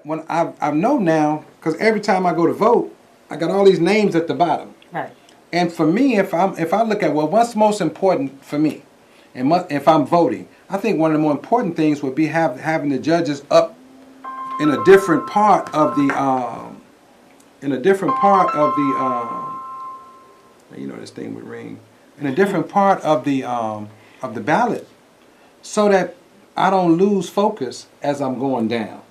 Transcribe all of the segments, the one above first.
when I know now, because every time I go to vote, I got all these names at the bottom. Right. And for me, if I look at, well, what's most important for me, and if I'm voting, I think one of the more important things would be having the judges up in a different part of the this thing would ring in a different part of the ballot, so that I don't lose focus as I'm going down.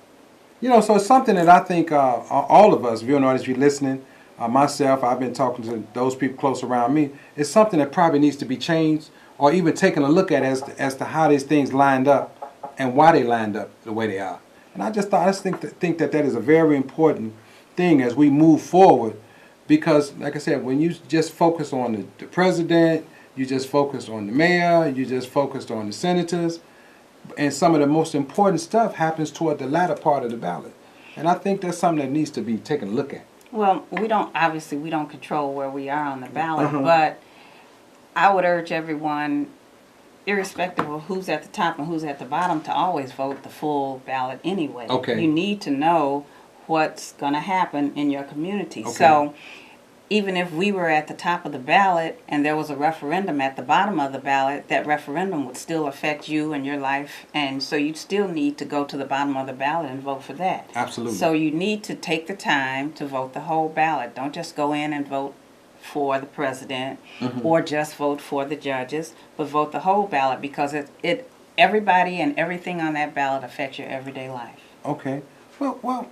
So it's something that I think all of us, viewing audience, if you're listening, myself, I've been talking to those people close around me. It's something that probably needs to be changed, or even taking a look at as to how these things lined up and why they lined up the way they are. And I just think that is a very important thing as we move forward, because, like I said, when you just focus on the president, you just focus on the mayor, you just focused on the senators, and some of the most important stuff happens toward the latter part of the ballot. And I think that's something that needs to be taken a look at. Well, we don't control where we are on the ballot, but I would urge everyone, irrespective of who's at the top and who's at the bottom, to always vote the full ballot anyway. Okay. You need to know what's going to happen in your community. Okay. So even if we were at the top of the ballot and there was a referendum at the bottom of the ballot, that referendum would still affect you and your life, and so you'd still need to go to the bottom of the ballot and vote for that. Absolutely. So you need to take the time to vote the whole ballot. Don't just go in and vote for the president or just vote for the judges, but vote the whole ballot, because it everybody and everything on that ballot affects your everyday life. Okay. Well.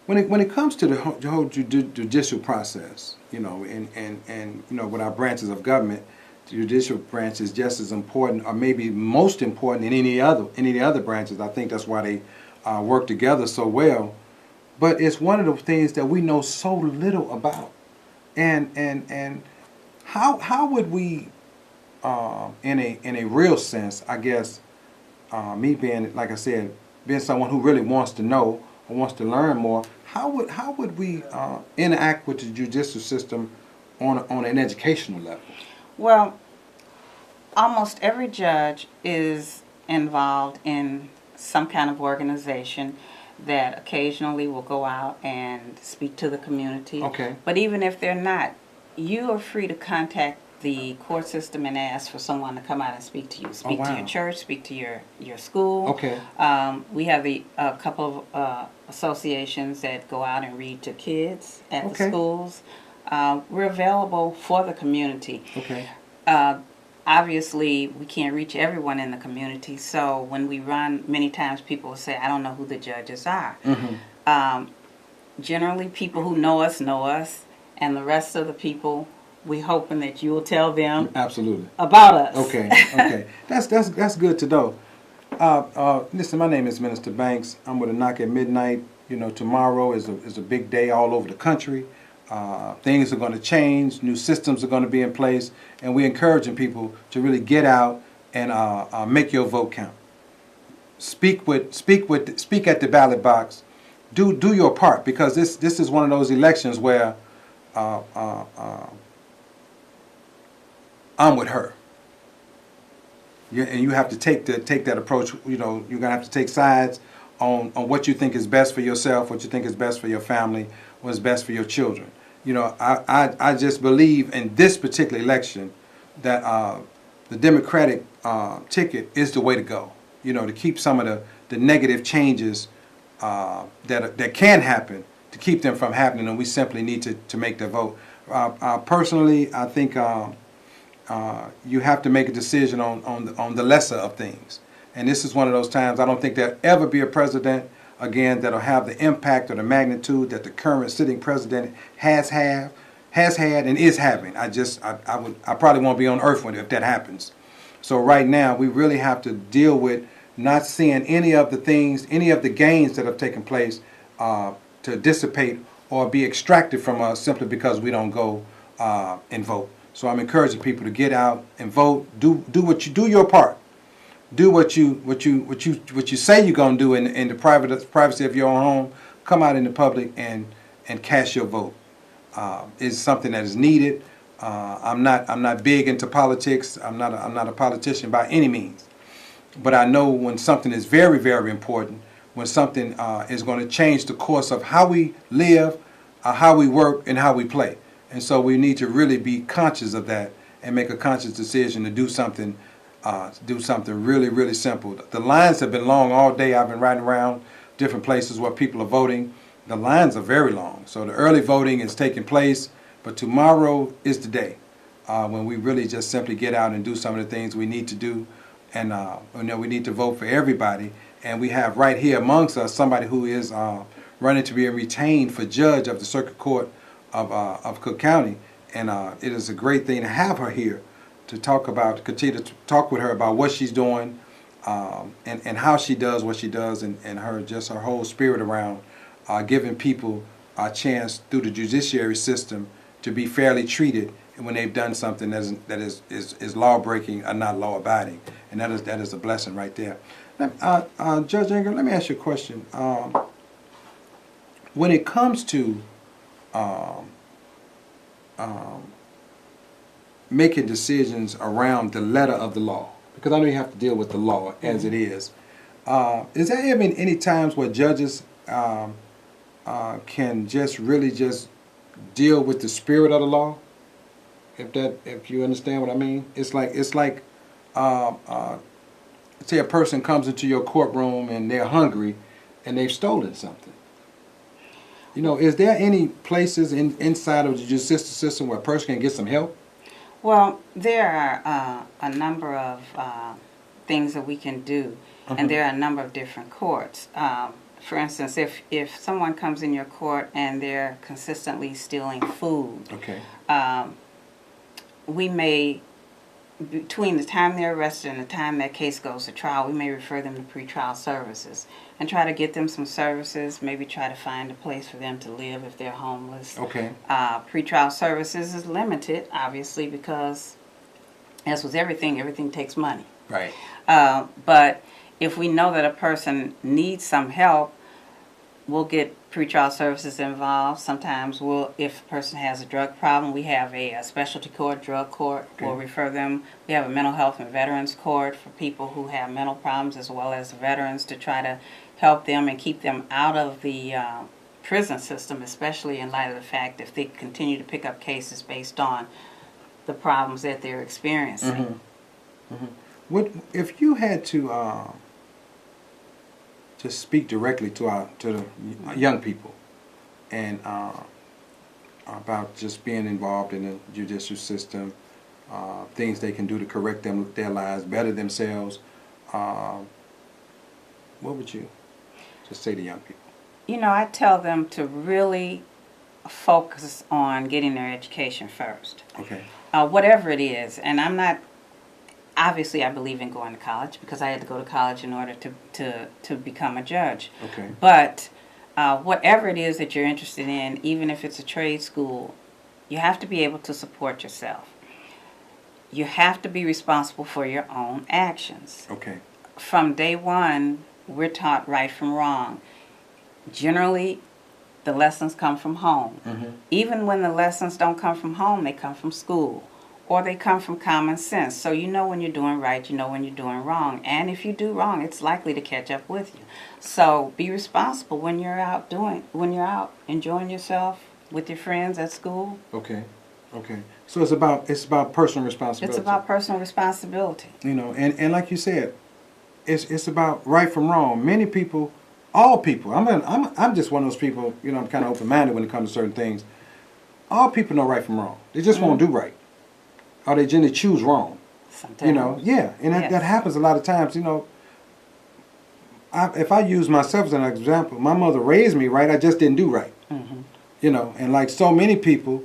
When it comes to the whole judicial process, and with our branches of government, the judicial branch is just as important, or maybe most important, than any of the other branches. I think that's why they work together so well. But it's one of the things that we know so little about, and how would we, in a real sense, I guess, me being, like I said, being someone who really wants to know or wants to learn more, how would we interact with the judicial system on an educational level? Well, almost every judge is involved in some kind of organization that occasionally will go out and speak to the community. Okay. But even if they're not, you are free to contact the court system and ask for someone to come out and speak to you. Speak to your church, speak to your school. Okay. We have a couple of associations that go out and read to kids at the schools. We're available for the community. Okay. Obviously, we can't reach everyone in the community, so when we run, many times people will say, I don't know who the judges are. Generally, people who know us, and the rest of the people, we hoping that you will tell them absolutely about us. Okay. That's good to know. Listen, my name is Minister Banks. I'm with a knock at midnight. Tomorrow is a big day all over the country. Things are going to change. New systems are going to be in place, and we're encouraging people to really get out and make your vote count. Speak at the ballot box. Do your part, because this is one of those elections where I'm with her. And you have to take that approach. You're gonna have to take sides on what you think is best for yourself, what you think is best for your family, what's best for your children. I just believe in this particular election that the Democratic ticket is the way to go. To keep some of the negative changes that can happen, to keep them from happening, and we simply need to make the vote. Personally, I think you have to make a decision on the lesser of things. And this is one of those times. I don't think there'll ever be a president again that'll have the impact or the magnitude that the current sitting president has had and is having. I probably won't be on earth if that happens. So right now we really have to deal with not seeing any of the gains that have taken place to dissipate or be extracted from us simply because we don't go and vote. So I'm encouraging people to get out and vote. Do your part. Do what you say you're gonna do in the privacy of your own home. Come out in the public and cast your vote. It's something that is needed. I'm not big into politics. I'm not a politician by any means. But I know when something is very, very important, when something is going to change the course of how we live, how we work, and how we play. And so we need to really be conscious of that and make a conscious decision to do something really, really simple. The lines have been long all day. I've been riding around different places where people are voting. The lines are very long. So the early voting is taking place, but tomorrow is the day when we really just simply get out and do some of the things we need to do. And we need to vote for everybody. And we have right here amongst us somebody who is running to be retained for judge of the Circuit Court of Cook County. And it is a great thing to have her here to continue to talk with her about what she's doing and how she does what she does, and her whole spirit around giving people a chance through the judiciary system to be fairly treated when they've done something that is law breaking or not law abiding, and that is a blessing right there. Judge Ingram, let me ask you a question. When it comes to making decisions around the letter of the law, because I know you have to deal with the law as it is there any times where judges can just really just deal with the spirit of the law? If you understand what I mean, it's like say a person comes into your courtroom and they're hungry and they've stolen something. Is there any places inside of the judicial system where a person can get some help? Well, there are a number of things that we can do, and there are a number of different courts. For instance, if someone comes in your court and they're consistently stealing food, okay, we may, between the time they're arrested and the time that case goes to trial, we may refer them to pretrial services and try to get them some services, maybe try to find a place for them to live if they're homeless. Okay. Pretrial services is limited, obviously, because as with everything takes money. Right. But if we know that a person needs some help, we'll get pretrial services involved. Sometimes if a person has a drug problem, we have a specialty court, drug court. Okay. We'll refer them. We have a mental health and veterans court for people who have mental problems as well as veterans, to try to help them and keep them out of the prison system, especially in light of the fact if they continue to pick up cases based on the problems that they're experiencing. Mm-hmm. Mm-hmm. What if you had to just speak directly to the young people and about just being involved in the judicial system, things they can do to correct their lives, better themselves, what would you just say to young people? I tell them to really focus on getting their education first. Okay. Whatever it is, and I'm not. Obviously, I believe in going to college because I had to go to college in order to become a judge. Okay. But whatever it is that you're interested in, even if it's a trade school, you have to be able to support yourself. You have to be responsible for your own actions. Okay. From day one, we're taught right from wrong. Generally, the lessons come from home. Mm-hmm. Even when the lessons don't come from home, they come from school. Or they come from common sense. So you know when you're doing right, you know when you're doing wrong. And if you do wrong, it's likely to catch up with you. So be responsible when you're out enjoying yourself with your friends at school. Okay. Okay. So it's about personal responsibility. It's about personal responsibility. And like you said, it's about right from wrong. Many people, all people, I'm just one of those people, I'm kind of open-minded when it comes to certain things. All people know right from wrong. They just won't do right. Or they generally choose wrong. Sometimes. Yeah, and that happens a lot of times. If I use myself as an example, my mother raised me right, I just didn't do right. Mm-hmm. And like so many people,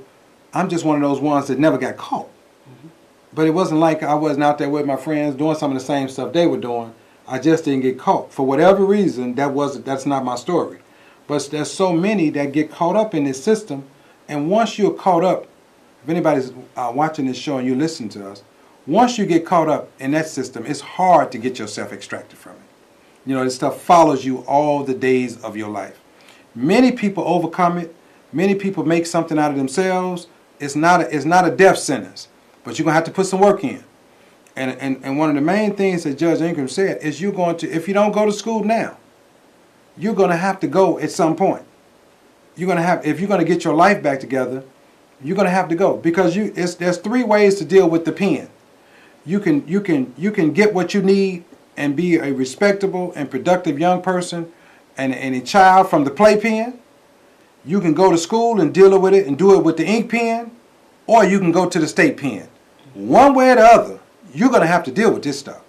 I'm just one of those ones that never got caught. Mm-hmm. But it wasn't like I wasn't out there with my friends doing some of the same stuff they were doing. I just didn't get caught. For whatever reason, that's not my story. But there's so many that get caught up in this system, and once you're caught up, if anybody's watching this show and you listen to us, once you get caught up in that system, it's hard to get yourself extracted from it. This stuff follows you all the days of your life. Many people overcome it. Many people make something out of themselves. It's not a death sentence, but you're going to have to put some work in. And one of the main things that Judge Ingram said is if you don't go to school now, you're going to have to go at some point. You're going to have, if you're going to get your life back together, you're going to have to go, because there's three ways to deal with the pen. You can get what you need and be a respectable and productive young person and a child from the playpen. You can go to school and deal with it and do it with the ink pen, or you can go to the state pen. One way or the other, you're going to have to deal with this stuff.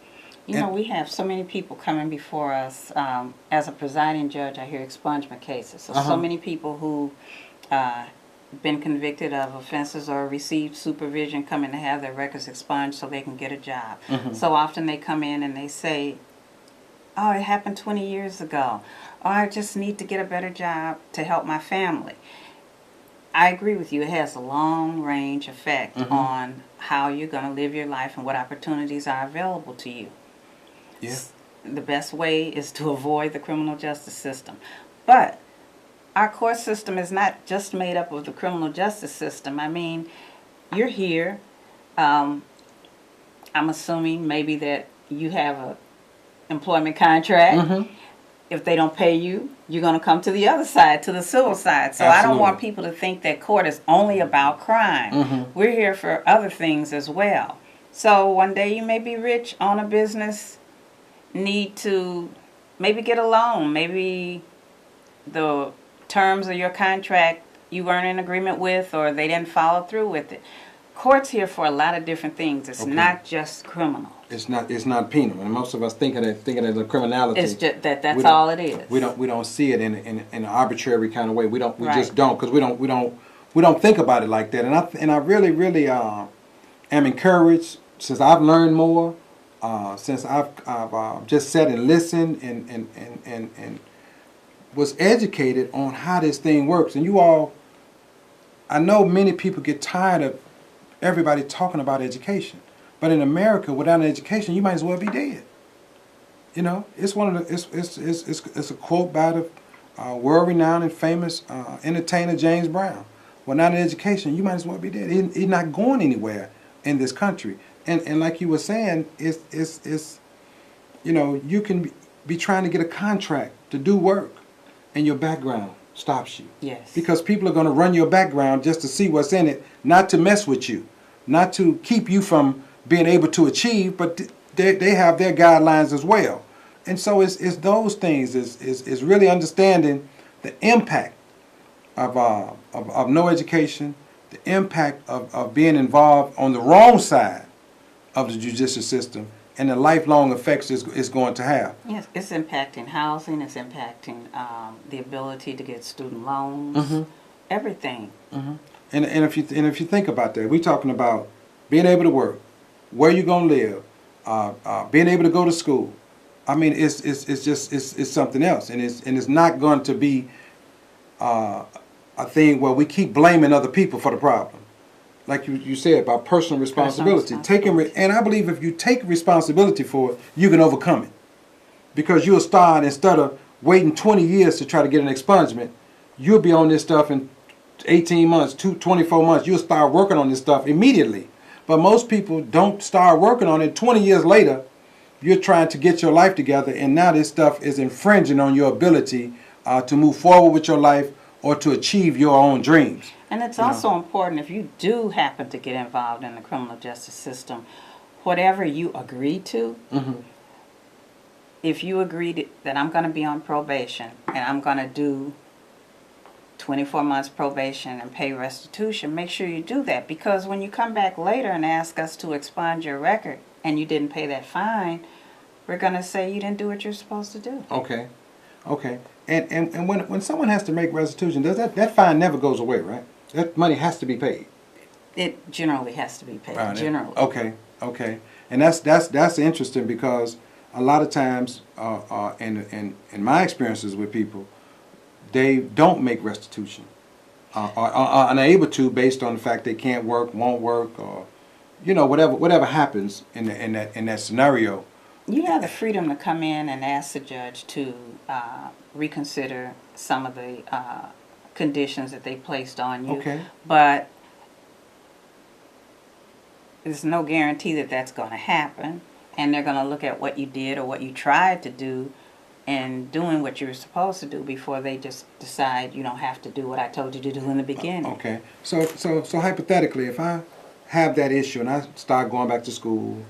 You know, we have so many people coming before us. As a presiding judge, I hear expungement cases. So many people who been convicted of offenses or received supervision coming to have their records expunged so they can get a job. So often they come in and they say, oh, it happened 20 years ago. Or I just need to get a better job to help my family. I agree with you. It has a long range effect on how you're going to live your life and what opportunities are available to you. Yeah. The best way is to avoid the criminal justice system. But our court system is not just made up of the criminal justice system. I mean, you're here. I'm assuming maybe that you have a employment contract. If they don't pay you, you're going to come to the other side, to the civil side. So I don't want people to think that court is only about crime. We're here for other things as well. So one day you may be rich, own a business, need to maybe get a loan. Maybe the terms of your contract you weren't in agreement with, or they didn't follow through with it. Court's here for a lot of different things. It's not just criminal. It's not penal, and most of us think of it as a criminality. It's just that's all it is. We don't see it in an arbitrary kind of way. We just don't, because we don't think about it like that. And I really am encouraged, since I've learned more, since I've just sat and listened and was educated on how this thing works. And you all, I know many people get tired of everybody talking about education, but in America, without an education, you might as well be dead. You know, it's one of the it's a quote by the world-renowned and famous entertainer James Brown. Without an education, you might as well be dead. He's not going anywhere in this country. And like you were saying, it's you know, you can be trying to get a contract to do work, and your background stops you. Yes. Because people are going to run your background just to see what's in it, not to mess with you, not to keep you from being able to achieve, but they have their guidelines as well. And so it's those things, is really understanding the impact of no education, the impact of being involved on the wrong side of the judicial system, and the lifelong effects it's going to have. Yes, it's impacting housing. It's impacting the ability to get student loans. Everything. And if you think about that, we're talking about being able to work, where you're gonna live, being able to go to school. I mean, it's something else, and it's not going to be a thing where we keep blaming other people for the problem. Like you said about personal responsibility. And I believe if you take responsibility for it, you can overcome it. Because you'll start, instead of waiting 20 years to try to get an expungement, you'll be on this stuff in 18 months, 24 months. You'll start working on this stuff immediately. But most people don't start working on it. 20 years later, you're trying to get your life together, and now this stuff is infringing on your ability to move forward with your life or to achieve your own dreams. And it's also important, if you do happen to get involved in the criminal justice system, whatever you agree to, if you agreed that I'm going to be on probation and I'm going to do 24 months probation and pay restitution, make sure you do that. Because when you come back later and ask us to expunge your record and you didn't pay that fine, we're going to say you didn't do what you're supposed to do. Okay. And when someone has to make restitution, does that fine never goes away, right? That money has to be paid. It generally has to be paid. Generally. Okay. And that's interesting, because a lot of times, in my experiences with people, they don't make restitution, are unable to, based on the fact they can't work, won't work, or whatever happens in that scenario. You have the freedom to come in and ask the judge to reconsider some of the conditions that they placed on you. Okay. But there's no guarantee that that's going to happen, and they're going to look at what you did or what you tried to do and doing what you're supposed to do before they just decide you don't have to do what I told you to do in the beginning. Okay. So hypothetically, if I have that issue and I start going back to school,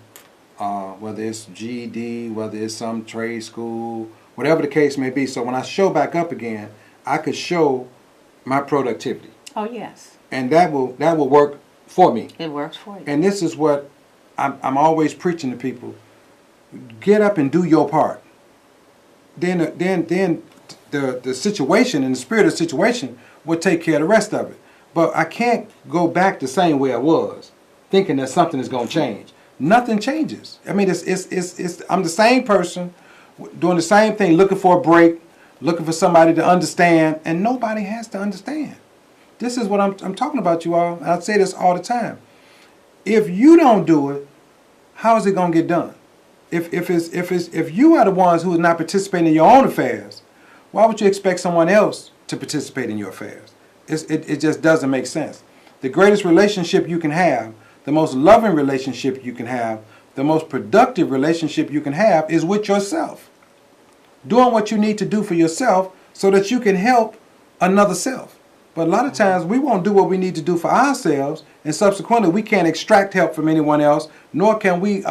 whether it's GED, whether it's some trade school, whatever the case may be, so when I show back up again, I could show my productivity. Oh, yes. And that will work for me. It works for you. And this is what I'm always preaching to people. Get up and do your part. Then the situation and the spirit of the situation will take care of the rest of it. But I can't go back the same way I was, thinking that something is going to change. Nothing changes. I mean, I'm the same person doing the same thing, looking for a break, looking for somebody to understand, and nobody has to understand. This is what I'm talking about, you all. And I say this all the time. If you don't do it, how is it going to get done? If you are the ones who are not participating in your own affairs, why would you expect someone else to participate in your affairs? It just doesn't make sense. The greatest relationship you can have, the most loving relationship you can have, the most productive relationship you can have is with yourself. Doing what you need to do for yourself so that you can help another self. But a lot of times we won't do what we need to do for ourselves, and subsequently we can't extract help from anyone else, nor can we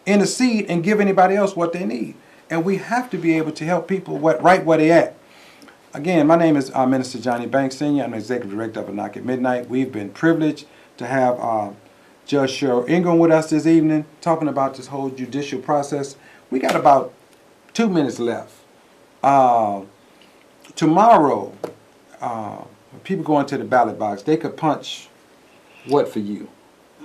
intercede and give anybody else what they need. And we have to be able to help people right where they're at. Again, my name is Minister Johnny Banks Sr. I'm the Executive Director of A Knock at Midnight. We've been privileged to have Judge Cheryl Ingram with us this evening, talking about this whole judicial process. We got about 2 minutes left. Tomorrow, when people go into the ballot box, they could punch what for you?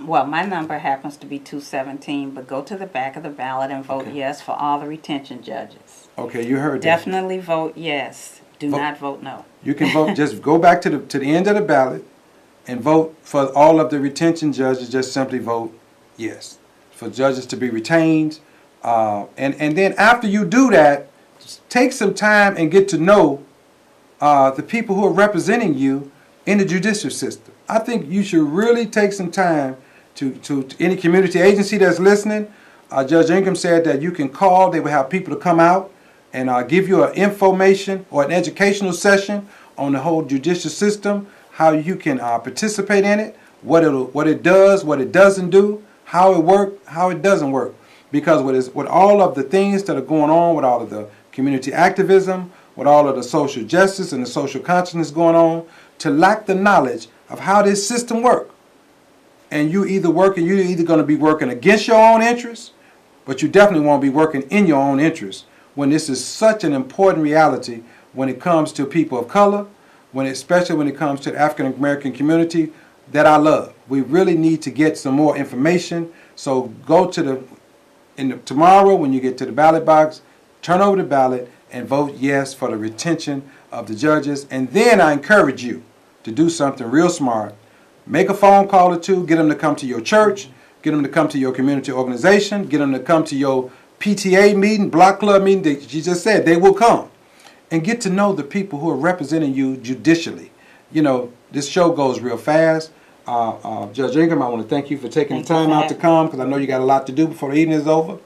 Well, my number happens to be 217, but go to the back of the ballot and vote yes for all the retention judges. Okay, you heard that. Definitely vote yes. Do not vote no. You can vote. Just go back to the end of the ballot and vote for all of the retention judges. Just simply vote yes for judges to be retained. And then after you do that, take some time and get to know the people who are representing you in the judicial system. I think you should really take some time to any community agency that's listening. Judge Ingram said that you can call. They will have people to come out and give you an information or an educational session on the whole judicial system, how you can participate in it, what it does, what it doesn't do, how it works, how it doesn't work. Because with all of the things that are going on, with all of the community activism, with all of the social justice and the social consciousness going on, to lack the knowledge of how this system works. And you're either going to be working against your own interests, but you definitely won't be working in your own interests when this is such an important reality when it comes to people of color, especially when it comes to the African American community that I love. We really need to get some more information. So go to tomorrow when you get to the ballot box, turn over the ballot and vote yes for the retention of the judges. And then I encourage you to do something real smart. Make a phone call or two, get them to come to your church, get them to come to your community organization, get them to come to your PTA meeting, block club meeting that you just said. They will come. And get to know the people who are representing you judicially. You know, this show goes real fast. Judge Ingram, I want to thank you for taking the time out to come, because I know you got a lot to do before the evening is over.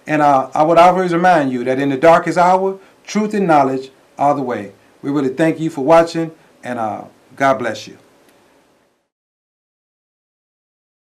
And I would always remind you that in the darkest hour, truth and knowledge are the way. We really thank you for watching, and God bless you.